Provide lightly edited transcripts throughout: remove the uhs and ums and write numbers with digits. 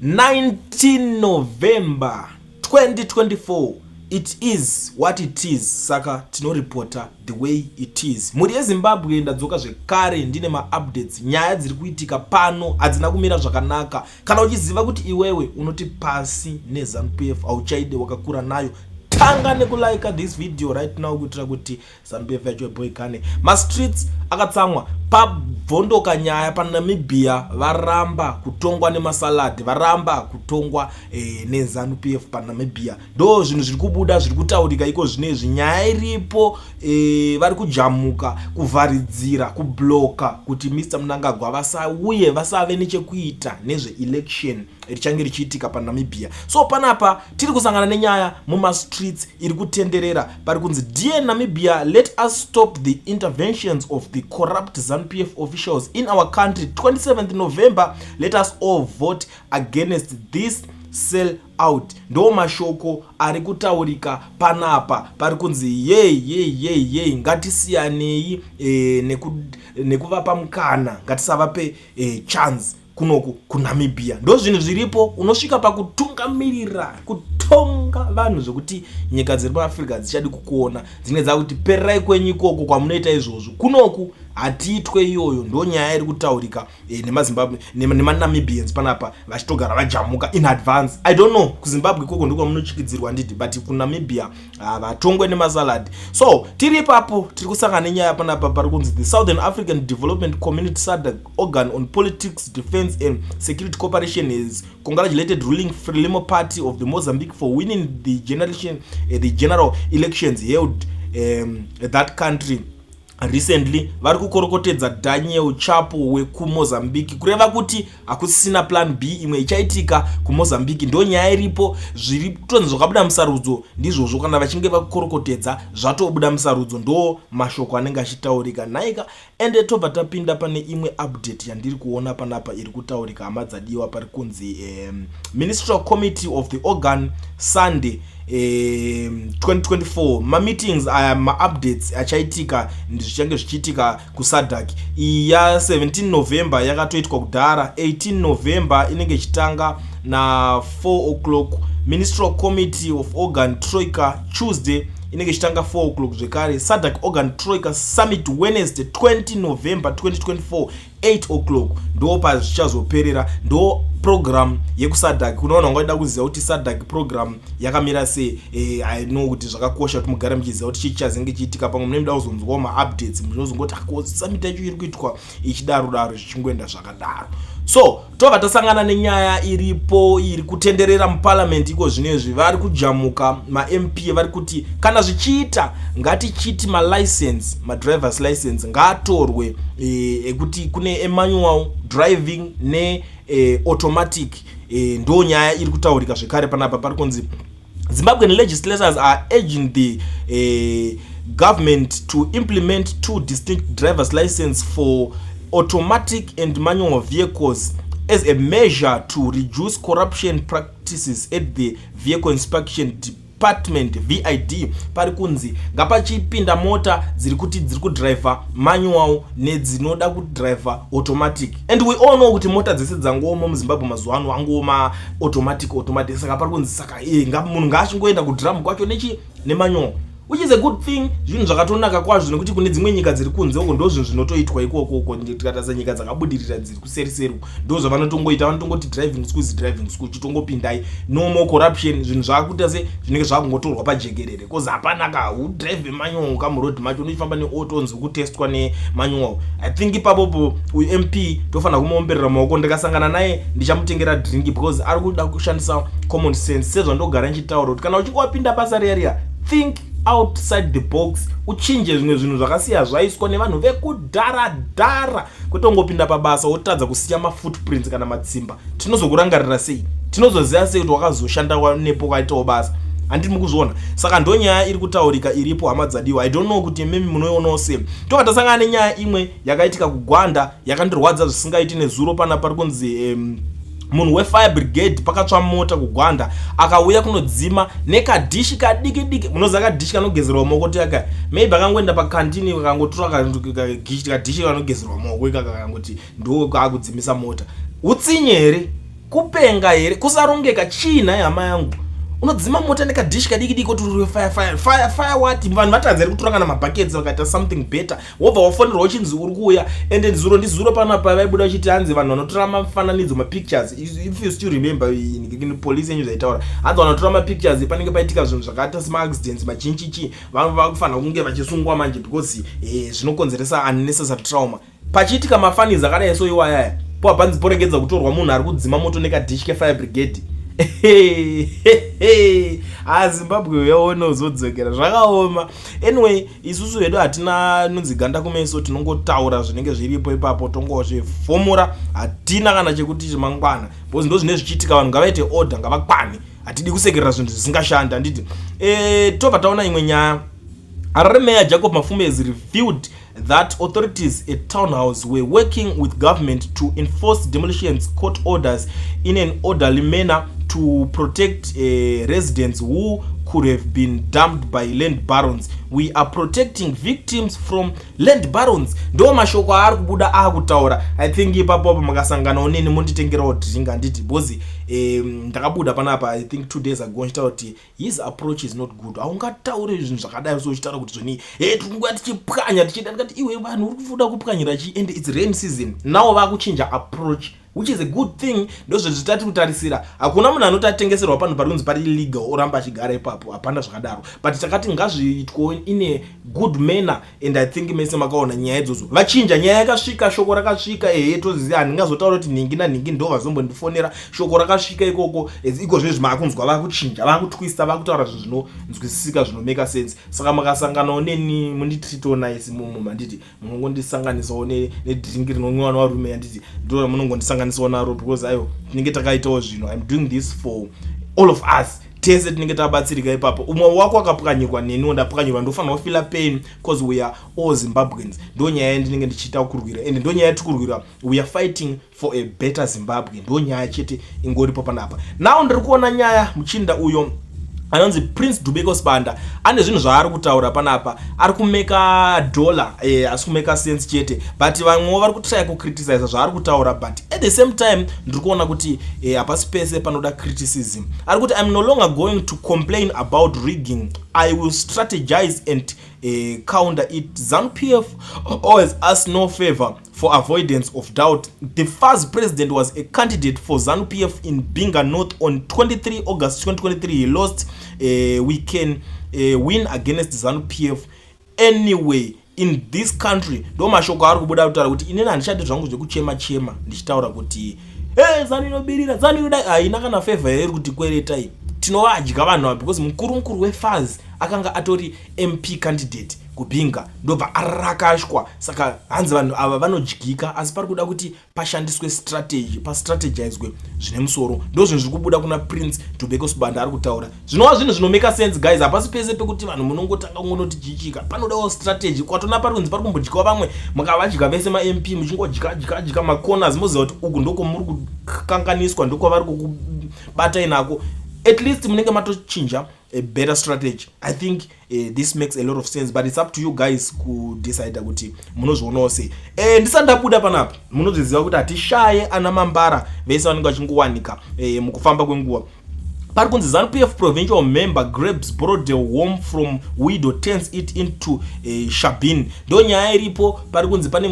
19 November 2024. It is what it is. Saka tinoreporta the way it is. Muri yeZimbabwe ndadzoka zvekare ndine ma-updates. Nyaya dziri kuitika pano hadzina kumira zvakanaka. Kana uchiziva kuti iwewe unoti pasi neZANU-PF auchaide wakakura nayo, tanga nekulike this video right now kuitira kuti ZANU-PF yacho iboikane. Ma-streets akatsamwa pabvondoka nyaya paNamibia, varamba kutongwa nemasaladi, varamba kutongwa neZANU-PF paNamibia. Ndo zvinhu zviri kubuda zviri kutaurika iko zvinezvi. Nyaya iripo vari kujamuka, kuvharidzira, kubloka kuti Mr Mnangagwa vasauye vasave nechekuita nezve-election richange richiitika paNamibia. So panapa tiri kusangana nenyaya muma-streets iri kutenderera pari kunzi Dear Namibia, let us stop the interventions of the corrupt ZANU-PF officials in our country. 27th November, let us all vote against this sell out. Ndo mashoko ari kutaurika panapa pari kunzi yey ngatisiyanei nekuvapa mukana, ngatisavape chance kunoku kuNamibia. Ndo zvinhu zviripo, unosvika pakutungamirira kutonga vanhu zvokuti nyika dziri muAfrica dzichadi kukuona, dzine dzakuti pererai kwenyu ikoko kwamunoita izvozvo, kunoku hatiitwe iyoyo. Ndo nyaya iri kutaurika nemaZimbabwe nemanamibians panapa vachitogara vajamuka in advance. I don't know kuZimbabwe ikoko ndiko munochikidzirwa nditi, but kuNamibia vatongwe nemasaladi. So tiri ipapo tiri kusangana nenyaya panapa pari kunzi the Southern African Development Community SADC organ on politics, defense and security cooperation has congratulated ruling Frelimo party of the Mozambique for winning the general elections held at that country recently. Vari kukorokotedza Daniel Chapo wekuMozambique kureva kuti hakusisina plan B imwe ichaitika kuMozambique. Ndo nyaya iripo, zviri kutonzi zvakabuda musarudzo ndizvozvo. Kana vachinge vakorokotedza zvatobuda musarudzo, ndo mashoko anenge achitaurika naika. Ende tobva tapinda pane imwe update yandiri kuona panapa iri kutaurika hama dzadiwa pari kunzi Ministerial Committee of the organ Sunday 2024 ma-meetings aya ma-updates achaitika ndizvichange zvichiitika kuSADC. iya 17 November yakatoitwa kudhara, 18 November inenge ichitanga na 4 o'clock. Ministerial Committee of Organ Troika Tuesday inenge ichitanga 4 o'clock zvekare. SADC Organ Troika Summit Wednesday 20 November 2024 8 o'clock. Ndo pazvichazoperera, ndo program yekuSADC. Unoona ungaida kuziva kuti SADC program yakamira sei. I know kuti zvakakosha kuti mugare muchiziva kuti chii chazenge chiitika. Pamwe munoda kuzonzwawo ma-updates, munozongoti summit yacho iri kuitwa ichidaro zvichingoenda zvakadaro. So tobva tasangana nenyaya iripo iri kutenderera muparliament iko zvinezvi. Vari kujamuka ma-MP vari kuti kana zvichiita ngatichiti ma-license, ma-drivers license ngaatorwe ekuti kune manual driving ne automatic. Ndo nyaya iri kutaurika zvekare panapa pari kunzi Zimbabwean legislators are urging the government to implement 2 distinct drivers license for automatic and manual vehicles as a measure to reduce corruption practices at the vehicle inspection department VID. Pari kunzi ngapachipinda mota dziri kuti dziri kudriver manual nedzinoda kudriver automatic. And we all know kuti mota dzese dzangooma muZimbabwe mazuva ano angoma automatic. Saka pari kunzi saka munhu ngaachingoenda kudrum kwacho nemanual, which is a good thing. Zvinhu zvakatonaka kwazvo nekuti kune dzimwe nyika dziri kunze uko ndo zvinhu zvinotoitwa ikoko. Tikatasa nyika dzakabudirira dziri kuseriseri ndo zvavanotongoita, vanotongoti driving school chitongopindai, no more corruption. Zvinhu zvaakuita se zvinenge zvakungotorwa pajekerere, because hapana ka udrive manual kamuroad macho unochifamba neautonzi kutestwa nemanual. I think ipapopo MP tofanira kumuomberera maoko. Ndikasangana naye ndichamutengera drink because ari kuda kushandisa common sense. Sezvo ndogara nchitaura kuti kana uchinge wapinda basa riya think outside the box, uchinje zvimwe zvinhu zvakasiya zvaiswa nevanhu vekudhara kwetongopinda pabasa wotadza kusiya ma-footprints kana matsimba. Tinozokurangarira sei? Tinozoziva sei kuti wakazoshanda nepo kwaitawo basa? Handiri mukuzviona. Saka ndo nyaya iri kutaurika iripo hama dzadiwa. I don't know kuti mimi munoionawo sei. Toka tasangana nenyaya imwe yakaitika kuGwanda yakandirwadza zvisingaiti nezuro pana pari kunzi munhu wefire brigade pakatsva mota kuGwanda akauya kunodzima nekadhishi kadiki. Munoziva kadhishi kanogezerwa maoko kuti aka maybe akangoenda pakantini akangotora kadhishi kanogezerwa maoko akangoti ndo akudzimisa mota. Utsinye here kupenga here kusarongeka china hama yangu unodzima mota nekadishi kadiki diki kuti fire what vanhu vatanzira kutora kana mabhakets vakaita something better wobva wafonerwa uchinzi uri kuuya ende zuro ndizuro panapa vaibuda uchiti hanzi vanhu vanotora mafananidzo mapictures if you still remember in police yenyu zvaitaura hanzi vanotora mapictures panenge paitika zvinhu zvakaita semaaccidents machinchichi vanhu vakufanira kunge vachisungwa manje because zvinokonzeresa unnecessary trauma pachiitika mafanizi akadai so iwayaya po panzi porengedza kutorwa munhu ari kudzima moto nekadishi kefire brigade Zimbabwe yaona uzodzokera zvakaoma. Anyway, isusu hedu hatina nunzi ganda kumeso, tinongotaura zvinenge zviripo ipapo tongozvifomura, hatina kana chekuti chimangwana. Because ndo zvine zvichiitika vanhu ngavaite order ngavakwane. Hatidi kusekerera zvinhu zvisingashanda nditi. Tobva taona imwe nyaya. Harare Mayor Jacob Mafume has revealed that authorities at Townhouse were working with government to enforce demolitions court orders in an orderly manner to protect residents who could have been dumped by land barons. We are protecting victims from land barons. Ndo mashoko ari kubuda akutaura. I think ipapo makasangana oneni monditengera drink anditi bozi ndakabuda panapa I think 2 days ago nditaura kuti his approach is not good. Aungataure zvinhu zvakadai so uchitaura kuti zvoni tungwa tichipwanya tichida ngati iwe vanhu uri kufuda kupwanyira chi and it's rain season. Now vakuchinja approach, which is a good thing. Ndozvo zvitati kutarisira. Hakuna munhu anotatengeserwa panhu parunzi pari illegal oramba achigara ipapo, hapana zvakadaro. But takati ngazviitwe in a good manner, and I think mese makaona nyaya idzodzo vachinja. Nyaya yakasvika, shoko rakasvika, toziva handingazotaura kuti ningi nanhingi ndo vazombondifonera. Shoko rakasvika ikoko, iko zvezvi makunzwa vakuchinja, vakutwista, vakutaura zvinhu zvinonzwisisika, zvinomeka sense. Saka makasangana oneni munditreat nice mumu manditi munongondisanganisawo nedrink rinonwiwa nevarume handiti ndo munongondisanganisawo naro because ayo tinenge takaitawo zvino. I'm doing this for all of us. Tese tinenge tabatsirika ipapo. Umwe wako akapwanyirwa neni ndapwanyirwa ndofanira kufila pain because we are all Zimbabweans. Ndo nyaya yandinenge ndichiita kurwira and ndo nyaya yatikurwira. We are fighting for a better Zimbabwe. Ndo nyaya chete ingoripo panapa. Now ndiri kuona nyaya muchinda uyo anonzi Prince Dubeko Sibanda ane zvinhu zvaari kutaura panapa. Ari kumeka dollar, asi kumeka sense chete, but vamwe vari kutry kukriticize zvaari kutaura, but at the same time ndiri kuona kuti hapasi pese panoda criticism. Ari kuti I'm no longer going to complain about rigging. I will strategize and counter it. ZANU-PF always asks no favor for avoidance of doubt. The first president was a candidate for ZANU-PF in Binga North on 23 August 2023. He lost. We can win against ZANU-PF anyway in this country. Ndo mashoko ari kubuda kutaura kuti inini handishati zvangu zvekuchema chema ndichitaura kuti ZANU inobirira, ZANU inodai, haina kana favor here kuti kweretai. Tinovadya vanhu because mukuru weFAZ akanga atori MP candidate kubinga ndobva arakashwa. Saka hanzi vanhu ava vanodyika, asi pari kuda kuti pashandiswe strategy, pastrategizwe zvine musoro. Ndo zvinhu zviri kubuda kuna Prince Dubeko Sibanda ari kutaura. Zvinova zvinhu zvinomeka sense guys. Hapasi pese pekuti vanhu munongotanga kunoti jichika. Panodawo strategy. Kwatona parunzi pari kumbodyawa vamwe makavadya vese ma-MP muchingodya macorners moziva kuti uku ndoko muri kukanganiswa, ndoko vari kukubata inako. At least munenge matochinja a better strategy. I think this makes a lot of sense, but it's up to you guys ku decide kuti munozvionawo sei. Ndisandabuda panapa munozviziva kuti hatishaye ana mambara vese vanenge vachingowanika mukufamba kwenguva. Pari kunzi ZANU-PF provincial member grabs borrowed a home from widow, turns it into Shabin. Ndo nyaya iripo. Pari kunzi pane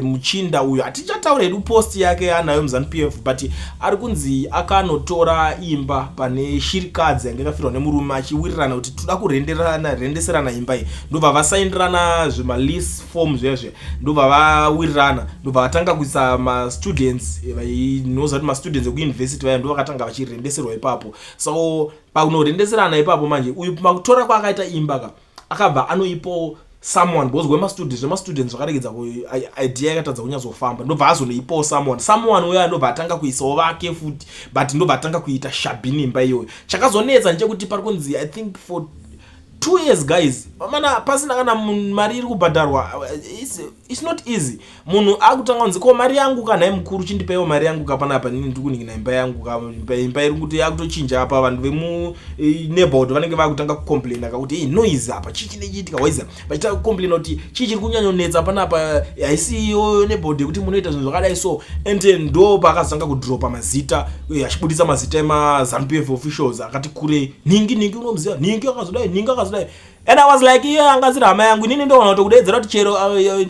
muchinda uyo hatichataura hedu post yake anayo mZANU-PF, but ari kunzi akanotora imba pane shirikadzi yange yakafirwa nemurume achiwirirana kuti toda kurendeserana imba iyi. Ndobva vasaindirana zvima lease form zvezve, ndobva vawirirana, ndobva vatanga kuisa ma-students vainoza kuti ma-students ekuuniversity vaya ndo vakatanga vachirendeserwa ipapo. So paunorendeserana ipapo manje uyu pakutora kwaakaita imba akabva anoipo someone because wema-students vakaregedza idea yakatadza kunyazofamba, ndobva azonoipawo someone uyo ndobva atanga kuisawo vake futi, but ndobva atanga kuita Shabini imba iyoyo. Chakazonetsa ndechekuti pari kunzi I think for 2 years guys, mana pasina kana mari iri kubhadharwa. It's not easy. Munhu akutanga kunzi ko mari yangu kana mukuru chindipaiwo mari yangu kapana apa nini ndikuningira imba yangu imba iri kuti yakutochinja apa vanhu vemu neighborhood vanenge vakutanga kucomplain akakuti noise apa chichi nechiitika waiza vachita kucomplain kuti chichi chiri kunyanyonetsa pana apa haisiyo neighborhood yekuti munoita zvinhu zvakadai so. And ndo pakazanga kudropa mazita achibudisa mazita emaZANU-PF officials akati kure ningi unomuziva ningi akazodai. And I was like, yeah, angazira hama yangu inini ndo wana kudedzera kuti chero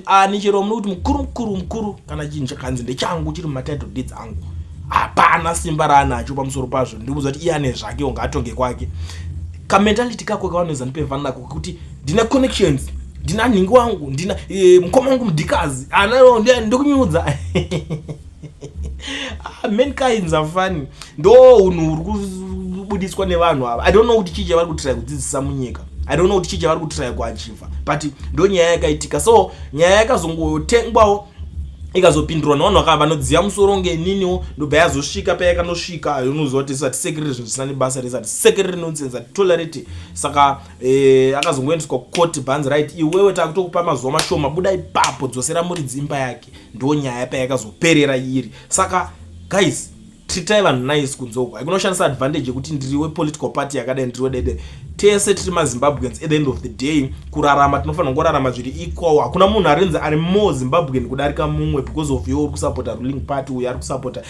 ani chero muno kuti mukuru kana chinhu chakanzi ndechangu chiri mumatitle deeds angu. Hapana simba raanacho pamusoro pazvo. Ndikuuza kuti iye ane zvake unga atonge kwake. Kamentality kako kavanhu ZANU-PF vanako kuti ndina connections, ndina nhingi wangu, ndina mukoma wangu mudhikazi, ndikunyudza. Mankind are funny. Ndo unhu uri kubudiswa nevanhu ava. I don't know kuti chichi vari kutry kudzidzisa munyika. I don't know kuti chichi vari kutry kuachiva. But ndo nyaya yakaitika. So nyaya yakazongotengwawo ikazopindurwa nevanhu vanodziya musoro ngeniniwo ndobva yazosvika payakanosvika. Unoziva kuti isati secretary zvinhu zvisina nebasa risati secretary nonsense ati tolerate. Saka akazongoendeswa court bans right iwewe takutokupa mazuva mashoma buda ipapo dzosera muri dzimba yake. Ndo nyaya payakazoperera iri. Saka guys, tritai vanhu nice kunzoko. Haikunoshandisa advantage yekuti ndiri wepolitical party yakadai ndiri wedede. Tese tiri maZimbabweans at the end of the day kurarama tinofanira kungorarama zviri equal. Hakuna munhu arinzi ari more Zimbabwean kudarika mumwe because of your kusupporta ruling party uyu ari kusupporta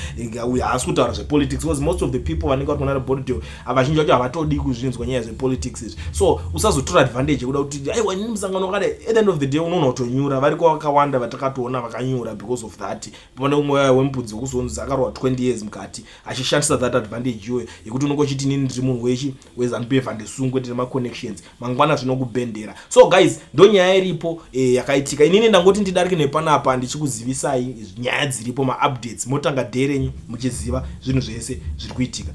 uyu haasi kutaura zvepolitics because most of the people vanenge vari kuona board avazhinji vacho havatodi kuzvinzwa nyaya zvepolitics izvi. So usazotora advantage yekuda kuti aiwa nini musangano wakadai. At the end of the day unoona kutonyura variko vakawanda vatakatoona vakanyura because of that. Pane umwe wembudzi wekuzonzi akarwa 20 years mukati achishandisa that advantage iyoyo yekuti unongochiti nini ndiri munhu weZANU-PF andesungwe ndine connections mangwana zvinokubhendera. So guys, ndo nyaya iripo yakaitika. Inini ndangoti ndidarike nepanapa ndichikuzivisai nyaya dziripo, maupdates motanga dherenyu muchiziva zvinhu zvese zviri kuitika.